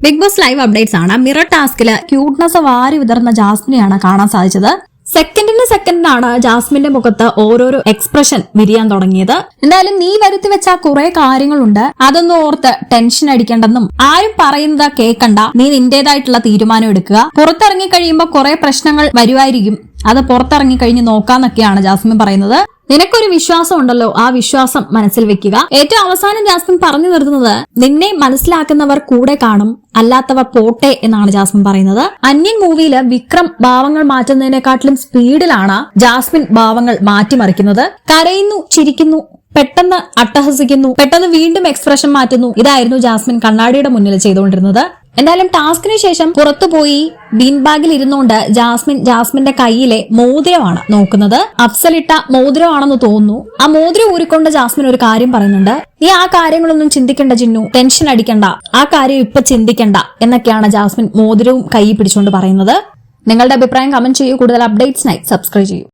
Big boss live updates ആണ്. Mirror ടാസ്കില് cuteness വാരി വിതർന്ന ജാസ്മിനെയാണ് കാണാൻ സാധിച്ചത്. സെക്കൻഡിനാണ് ജാസ്മിന്റെ മുഖത്ത് ഓരോരോ എക്സ്പ്രഷൻ വിരിയാൻ തുടങ്ങിയത്. എന്തായാലും നീ വരുത്തി വെച്ച കുറെ കാര്യങ്ങളുണ്ട്, അതൊന്നും ഓർത്ത് ടെൻഷൻ അടിക്കേണ്ടെന്നും ആരും പറയുന്നത് കേൾക്കണ്ട, നീ നിന്റേതായിട്ടുള്ള തീരുമാനം എടുക്കുക. പുറത്തിറങ്ങി കഴിയുമ്പോൾ കുറെ പ്രശ്നങ്ങൾ വരുമായിരിക്കും, അത് പുറത്തിറങ്ങി കഴിഞ്ഞ് നോക്കാന്നൊക്കെയാണ് ജാസ്മിൻ പറയുന്നത്. നിനക്കൊരു വിശ്വാസം ഉണ്ടല്ലോ, ആ വിശ്വാസം മനസ്സിൽ വെക്കുക. ഏറ്റവും അവസാനം ജാസ്മിൻ പറഞ്ഞു നിർത്തുന്നത് നിന്നെ മനസ്സിലാക്കുന്നവർ കൂടെ കാണും, അല്ലാത്തവർ പോട്ടെ എന്നാണ് ജാസ്മിൻ പറയുന്നത്. അന്യൻ മൂവിയില് വിക്രം ഭാവങ്ങൾ മാറ്റുന്നതിനെക്കാട്ടിലും സ്പീഡിലാണ് ജാസ്മിൻ ഭാവങ്ങൾ മാറ്റിമറിക്കുന്നത്. കരയുന്നു, ചിരിക്കുന്നു, പെട്ടെന്ന് അട്ടഹസിക്കുന്നു, പെട്ടെന്ന് വീണ്ടും എക്സ്പ്രഷൻ മാറ്റുന്നു. ഇതായിരുന്നു ജാസ്മിൻ കണ്ണാടിയുടെ മുന്നിൽ ചെയ്തുകൊണ്ടിരുന്നത്. എന്തായാലും ടാസ്കിന് ശേഷം പുറത്തുപോയി ബീൻ ബാഗിൽ ഇരുന്നുകൊണ്ട് ജാസ്മിന്റെ കയ്യിലെ മോതിരമാണ് നോക്കുന്നത്. അഫ്സലിട്ട മോതിരമാണെന്ന് തോന്നുന്നു. ആ മോതിരം ഊരിക്കൊണ്ട് ജാസ്മിൻ ഒരു കാര്യം പറയുന്നുണ്ട്. നീ ആ കാര്യങ്ങളൊന്നും ചിന്തിക്കണ്ട ജിന്നു, ടെൻഷൻ അടിക്കണ്ട, ആ കാര്യം ഇപ്പൊ ചിന്തിക്കണ്ട എന്നൊക്കെയാണ് ജാസ്മിൻ മോതിരവും കൈ പിടിച്ചുകൊണ്ട് പറയുന്നത്. നിങ്ങളുടെ അഭിപ്രായം കമന്റ് ചെയ്യൂ. കൂടുതൽ അപ്ഡേറ്റ്സിനായി സബ്സ്ക്രൈബ് ചെയ്യൂ.